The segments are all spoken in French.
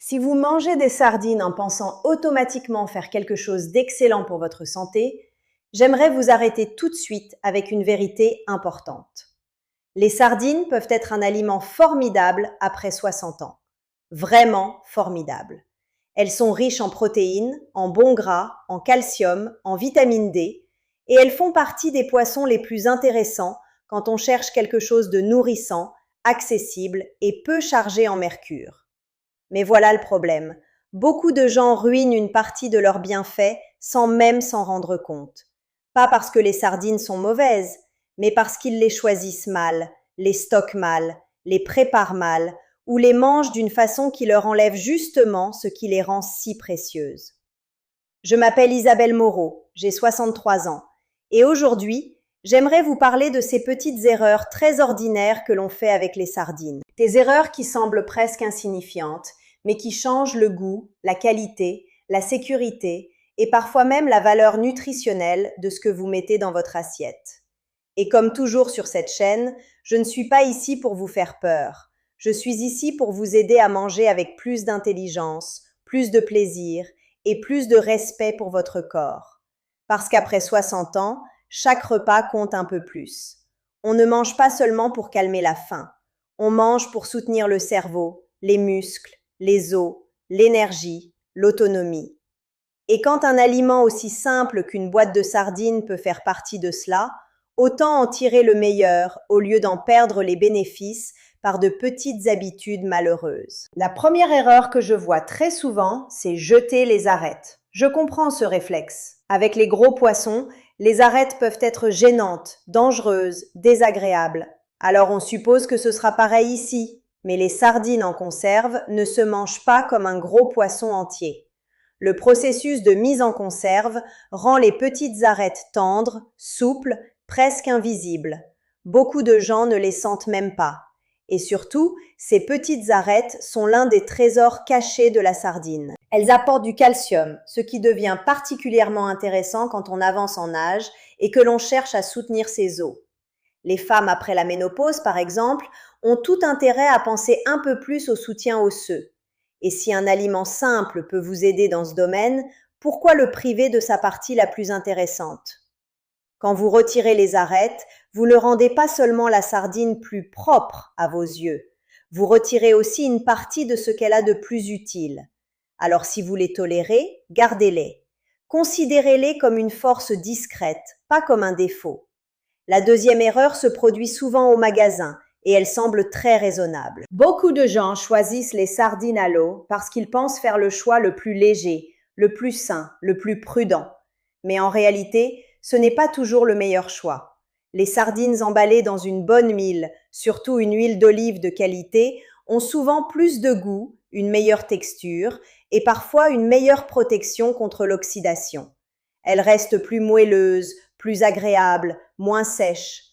Si vous mangez des sardines en pensant automatiquement faire quelque chose d'excellent pour votre santé, j'aimerais vous arrêter tout de suite avec une vérité importante. Les sardines peuvent être un aliment formidable après 60 ans. Vraiment formidable. Elles sont riches en protéines, en bons gras, en calcium, en vitamine D, et elles font partie des poissons les plus intéressants quand on cherche quelque chose de nourrissant, accessible et peu chargé en mercure. Mais voilà le problème. Beaucoup de gens ruinent une partie de leurs bienfaits sans même s'en rendre compte. Pas parce que les sardines sont mauvaises, mais parce qu'ils les choisissent mal, les stockent mal, les préparent mal, ou les mangent d'une façon qui leur enlève justement ce qui les rend si précieuses. Je m'appelle Isabelle Moreau, j'ai 63 ans, et aujourd'hui, j'aimerais vous parler de ces petites erreurs très ordinaires que l'on fait avec les sardines. Des erreurs qui semblent presque insignifiantes, mais qui changent le goût, la qualité, la sécurité et parfois même la valeur nutritionnelle de ce que vous mettez dans votre assiette. Et comme toujours sur cette chaîne, je ne suis pas ici pour vous faire peur. Je suis ici pour vous aider à manger avec plus d'intelligence, plus de plaisir et plus de respect pour votre corps. Parce qu'après 60 ans, chaque repas compte un peu plus. On ne mange pas seulement pour calmer la faim. On mange pour soutenir le cerveau, les muscles, les os, l'énergie, l'autonomie. Et quand un aliment aussi simple qu'une boîte de sardines peut faire partie de cela, autant en tirer le meilleur au lieu d'en perdre les bénéfices par de petites habitudes malheureuses. La première erreur que je vois très souvent, c'est jeter les arêtes. Je comprends ce réflexe. Avec les gros poissons, les arêtes peuvent être gênantes, dangereuses, désagréables. Alors on suppose que ce sera pareil ici. Mais les sardines en conserve ne se mangent pas comme un gros poisson entier. Le processus de mise en conserve rend les petites arêtes tendres, souples, presque invisibles. Beaucoup de gens ne les sentent même pas. Et surtout, ces petites arêtes sont l'un des trésors cachés de la sardine. Elles apportent du calcium, ce qui devient particulièrement intéressant quand on avance en âge et que l'on cherche à soutenir ses os. Les femmes après la ménopause, par exemple, ont tout intérêt à penser un peu plus au soutien osseux. Et si un aliment simple peut vous aider dans ce domaine, pourquoi le priver de sa partie la plus intéressante? Quand vous retirez les arêtes, vous ne rendez pas seulement la sardine plus propre à vos yeux, vous retirez aussi une partie de ce qu'elle a de plus utile. Alors si vous les tolérez, gardez-les. Considérez-les comme une force discrète, pas comme un défaut. La deuxième erreur se produit souvent au magasin et elle semble très raisonnable. Beaucoup de gens choisissent les sardines à l'eau parce qu'ils pensent faire le choix le plus léger, le plus sain, le plus prudent. Mais en réalité, ce n'est pas toujours le meilleur choix. Les sardines emballées dans une bonne huile, surtout une huile d'olive de qualité, ont souvent plus de goût, une meilleure texture et parfois une meilleure protection contre l'oxydation. Elles restent plus moelleuses, plus agréables, moins sèches.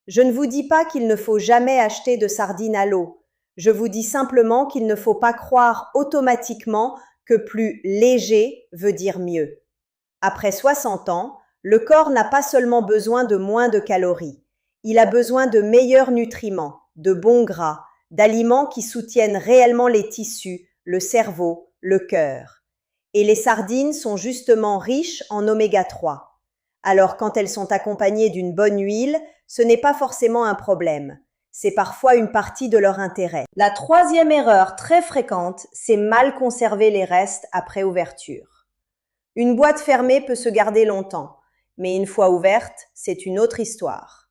Je ne vous dis pas qu'il ne faut jamais acheter de sardines à l'eau. Je vous dis simplement qu'il ne faut pas croire automatiquement que plus léger veut dire mieux. Après 60 ans, le corps n'a pas seulement besoin de moins de calories. Il a besoin de meilleurs nutriments, de bons gras, d'aliments qui soutiennent réellement les tissus, le cerveau, le cœur. Et les sardines sont justement riches en oméga 3. Alors quand elles sont accompagnées d'une bonne huile, ce n'est pas forcément un problème. C'est parfois une partie de leur intérêt. La troisième erreur très fréquente, c'est mal conserver les restes après ouverture. Une boîte fermée peut se garder longtemps, mais une fois ouverte, c'est une autre histoire.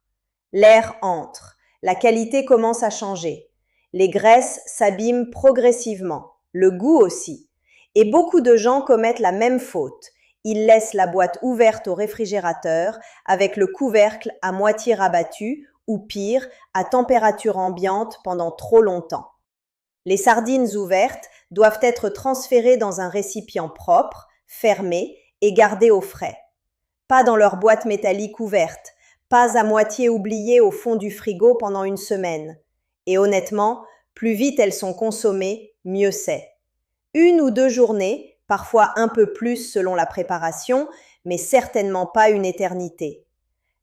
L'air entre, la qualité commence à changer. Les graisses s'abîment progressivement, le goût aussi. Et beaucoup de gens commettent la même faute. Ils laissent la boîte ouverte au réfrigérateur avec le couvercle à moitié rabattu ou pire, à température ambiante pendant trop longtemps. Les sardines ouvertes doivent être transférées dans un récipient propre, fermé et gardé au frais. Pas dans leur boîte métallique ouverte, pas à moitié oubliées au fond du frigo pendant une semaine. Et honnêtement, plus vite elles sont consommées, mieux c'est. 1 ou 2 journées, parfois un peu plus selon la préparation, mais certainement pas une éternité.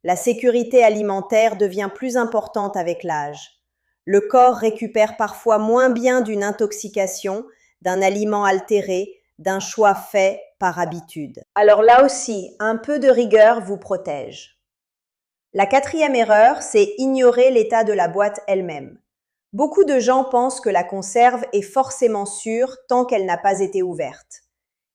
La sécurité alimentaire devient plus importante avec l'âge. Le corps récupère parfois moins bien d'une intoxication, d'un aliment altéré, d'un choix fait par habitude. Alors là aussi, un peu de rigueur vous protège. La quatrième erreur, c'est ignorer l'état de la boîte elle-même. Beaucoup de gens pensent que la conserve est forcément sûre tant qu'elle n'a pas été ouverte.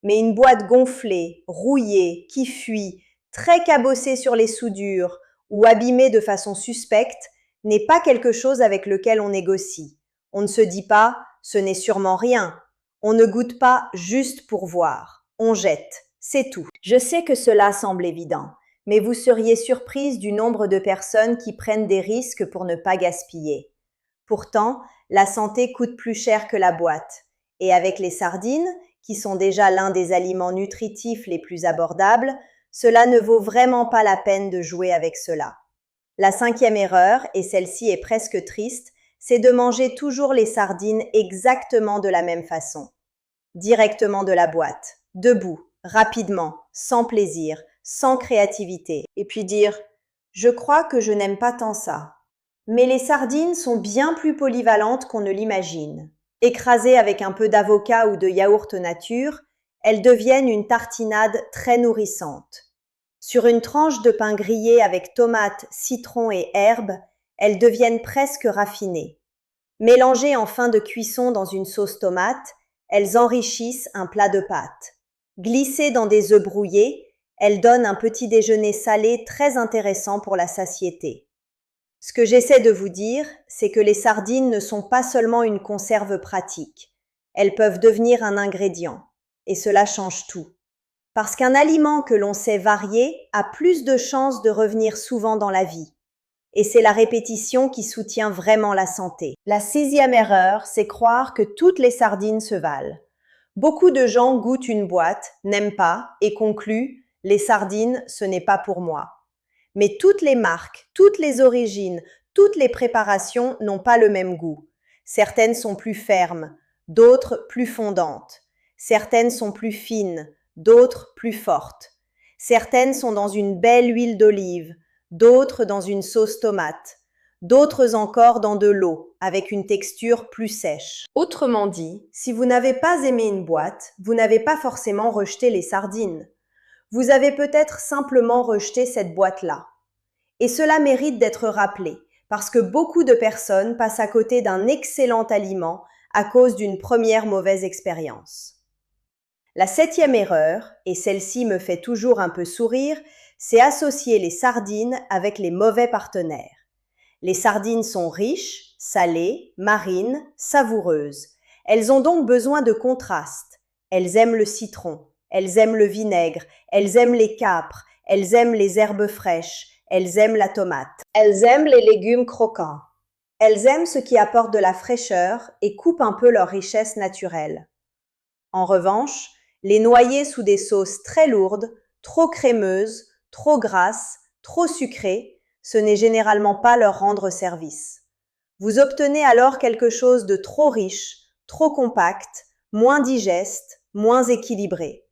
Mais une boîte gonflée, rouillée, qui fuit, très cabossée sur les soudures ou abîmée de façon suspecte n'est pas quelque chose avec lequel on négocie. On ne se dit pas « ce n'est sûrement rien ». On ne goûte pas juste pour voir. On jette. C'est tout. Je sais que cela semble évident, mais vous seriez surprise du nombre de personnes qui prennent des risques pour ne pas gaspiller. Pourtant, la santé coûte plus cher que la boîte. Et avec les sardines, qui sont déjà l'un des aliments nutritifs les plus abordables, cela ne vaut vraiment pas la peine de jouer avec cela. La cinquième erreur, et celle-ci est presque triste, c'est de manger toujours les sardines exactement de la même façon. Directement de la boîte, debout, rapidement, sans plaisir, sans créativité. Et puis dire « je crois que je n'aime pas tant ça ». Mais les sardines sont bien plus polyvalentes qu'on ne l'imagine. Écrasées avec un peu d'avocat ou de yaourt nature, elles deviennent une tartinade très nourrissante. Sur une tranche de pain grillé avec tomates, citron et herbes, elles deviennent presque raffinées. Mélangées en fin de cuisson dans une sauce tomate, elles enrichissent un plat de pâtes. Glissées dans des œufs brouillés, elles donnent un petit déjeuner salé très intéressant pour la satiété. Ce que j'essaie de vous dire, c'est que les sardines ne sont pas seulement une conserve pratique. Elles peuvent devenir un ingrédient. Et cela change tout. Parce qu'un aliment que l'on sait varier a plus de chances de revenir souvent dans la vie. Et c'est la répétition qui soutient vraiment la santé. La sixième erreur, c'est croire que toutes les sardines se valent. Beaucoup de gens goûtent une boîte, n'aiment pas et concluent « les sardines, ce n'est pas pour moi ». Mais toutes les marques, toutes les origines, toutes les préparations n'ont pas le même goût. Certaines sont plus fermes, d'autres plus fondantes. Certaines sont plus fines, d'autres plus fortes. Certaines sont dans une belle huile d'olive, d'autres dans une sauce tomate, d'autres encore dans de l'eau, avec une texture plus sèche. Autrement dit, si vous n'avez pas aimé une boîte, vous n'avez pas forcément rejeté les sardines. Vous avez peut-être simplement rejeté cette boîte-là. Et cela mérite d'être rappelé, parce que beaucoup de personnes passent à côté d'un excellent aliment à cause d'une première mauvaise expérience. La septième erreur, et celle-ci me fait toujours un peu sourire, c'est associer les sardines avec les mauvais partenaires. Les sardines sont riches, salées, marines, savoureuses. Elles ont donc besoin de contraste. Elles aiment le citron, elles aiment le vinaigre, elles aiment les capres, elles aiment les herbes fraîches, elles aiment la tomate. Elles aiment les légumes croquants. Elles aiment ce qui apporte de la fraîcheur et coupe un peu leur richesse naturelle. En revanche, les noyer sous des sauces très lourdes, trop crémeuses, trop grasses, trop sucrées, ce n'est généralement pas leur rendre service. Vous obtenez alors quelque chose de trop riche, trop compact, moins digeste, moins équilibré.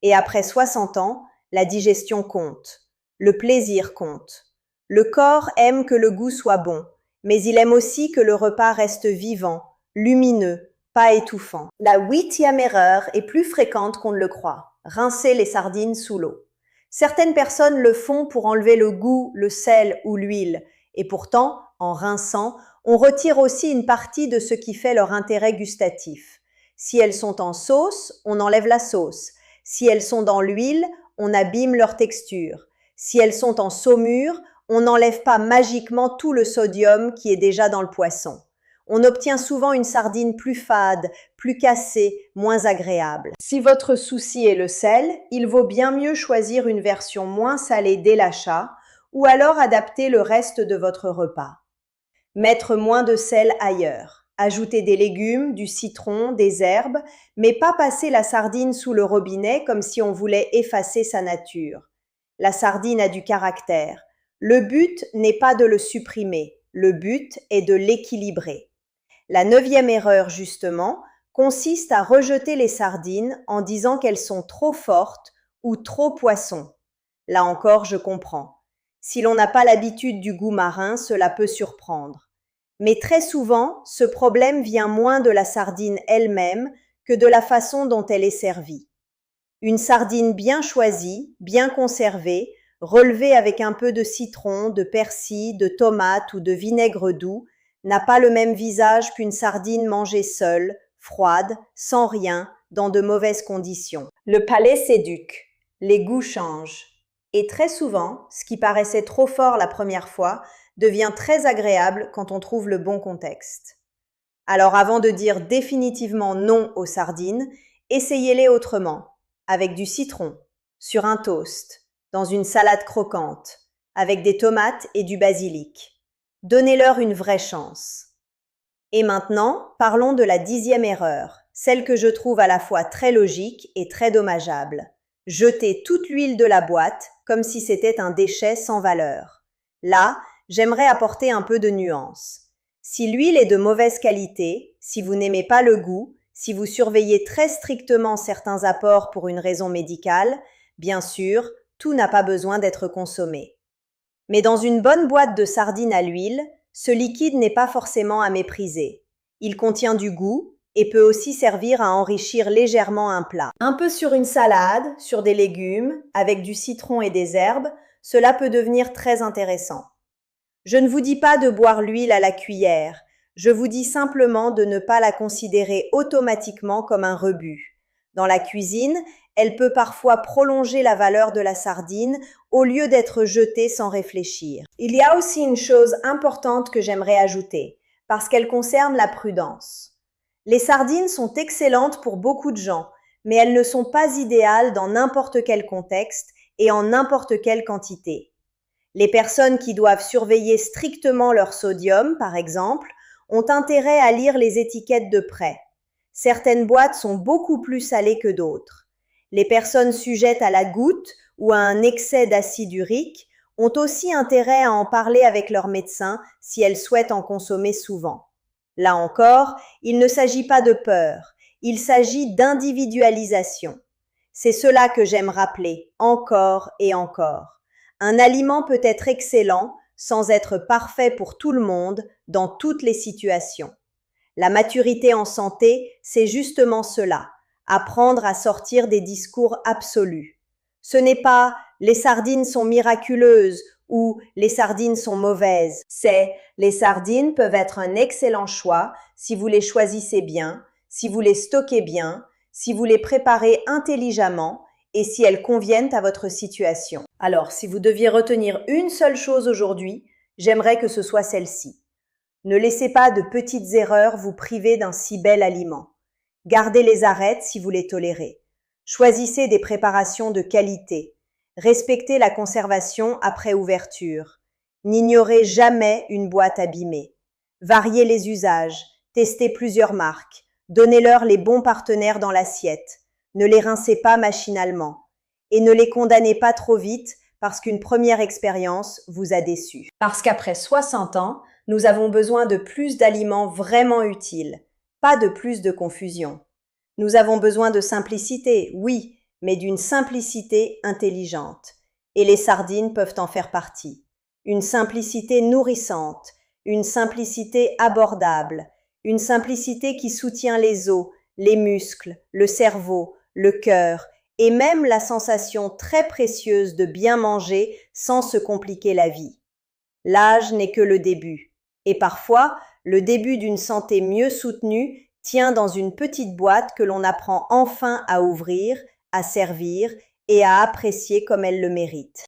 Et après 60 ans, la digestion compte. Le plaisir compte. Le corps aime que le goût soit bon, mais il aime aussi que le repas reste vivant, lumineux, pas étouffant. La huitième erreur est plus fréquente qu'on ne le croit. Rincer les sardines sous l'eau. Certaines personnes le font pour enlever le goût, le sel ou l'huile. Et pourtant, en rinçant, on retire aussi une partie de ce qui fait leur intérêt gustatif. Si elles sont en sauce, on enlève la sauce. Si elles sont dans l'huile, on abîme leur texture. Si elles sont en saumure, on n'enlève pas magiquement tout le sodium qui est déjà dans le poisson. On obtient souvent une sardine plus fade, plus cassée, moins agréable. Si votre souci est le sel, il vaut bien mieux choisir une version moins salée dès l'achat ou alors adapter le reste de votre repas. Mettre moins de sel ailleurs. Ajouter des légumes, du citron, des herbes, mais pas passer la sardine sous le robinet comme si on voulait effacer sa nature. La sardine a du caractère. Le but n'est pas de le supprimer, le but est de l'équilibrer. La neuvième erreur, justement, consiste à rejeter les sardines en disant qu'elles sont trop fortes ou trop poisson. Là encore, je comprends. Si l'on n'a pas l'habitude du goût marin, cela peut surprendre. Mais très souvent, ce problème vient moins de la sardine elle-même que de la façon dont elle est servie. Une sardine bien choisie, bien conservée, relevée avec un peu de citron, de persil, de tomate ou de vinaigre doux, n'a pas le même visage qu'une sardine mangée seule, froide, sans rien, dans de mauvaises conditions. Le palais s'éduque, les goûts changent. Et très souvent, ce qui paraissait trop fort la première fois devient très agréable quand on trouve le bon contexte. Alors avant de dire définitivement non aux sardines, essayez-les autrement, avec du citron, sur un toast, dans une salade croquante, avec des tomates et du basilic. Donnez-leur une vraie chance. Et maintenant, parlons de la 10e erreur, celle que je trouve à la fois très logique et très dommageable. Jeter toute l'huile de la boîte comme si c'était un déchet sans valeur. Là, j'aimerais apporter un peu de nuance. Si l'huile est de mauvaise qualité, si vous n'aimez pas le goût, si vous surveillez très strictement certains apports pour une raison médicale, bien sûr, tout n'a pas besoin d'être consommé. Mais dans une bonne boîte de sardines à l'huile, ce liquide n'est pas forcément à mépriser. Il contient du goût et peut aussi servir à enrichir légèrement un plat. Un peu sur une salade, sur des légumes, avec du citron et des herbes, cela peut devenir très intéressant. Je ne vous dis pas de boire l'huile à la cuillère, je vous dis simplement de ne pas la considérer automatiquement comme un rebut. Dans la cuisine, elle peut parfois prolonger la valeur de la sardine au lieu d'être jetée sans réfléchir. Il y a aussi une chose importante que j'aimerais ajouter, parce qu'elle concerne la prudence. Les sardines sont excellentes pour beaucoup de gens, mais elles ne sont pas idéales dans n'importe quel contexte et en n'importe quelle quantité. Les personnes qui doivent surveiller strictement leur sodium, par exemple, ont intérêt à lire les étiquettes de près. Certaines boîtes sont beaucoup plus salées que d'autres. Les personnes sujettes à la goutte ou à un excès d'acide urique ont aussi intérêt à en parler avec leur médecin si elles souhaitent en consommer souvent. Là encore, il ne s'agit pas de peur, il s'agit d'individualisation. C'est cela que j'aime rappeler encore et encore. Un aliment peut être excellent sans être parfait pour tout le monde dans toutes les situations. La maturité en santé, c'est justement cela, apprendre à sortir des discours absolus. Ce n'est pas « les sardines sont miraculeuses » ou « les sardines sont mauvaises ». C'est « les sardines peuvent être un excellent choix si vous les choisissez bien, si vous les stockez bien, si vous les préparez intelligemment et si elles conviennent à votre situation. Alors, si vous deviez retenir une seule chose aujourd'hui, j'aimerais que ce soit celle-ci. Ne laissez pas de petites erreurs vous priver d'un si bel aliment. Gardez les arêtes si vous les tolérez. Choisissez des préparations de qualité. Respectez la conservation après ouverture. N'ignorez jamais une boîte abîmée. Variez les usages. Testez plusieurs marques. Donnez-leur les bons partenaires dans l'assiette. Ne les rincez pas machinalement. Et ne les condamnez pas trop vite parce qu'une première expérience vous a déçu. Parce qu'après 60 ans, nous avons besoin de plus d'aliments vraiment utiles, pas de plus de confusion. Nous avons besoin de simplicité, oui, mais d'une simplicité intelligente. Et les sardines peuvent en faire partie. Une simplicité nourrissante, une simplicité abordable, une simplicité qui soutient les os, les muscles, le cerveau, le cœur et même la sensation très précieuse de bien manger sans se compliquer la vie. L'âge n'est que le début. Et parfois, le début d'une santé mieux soutenue tient dans une petite boîte que l'on apprend enfin à ouvrir, à servir et à apprécier comme elle le mérite.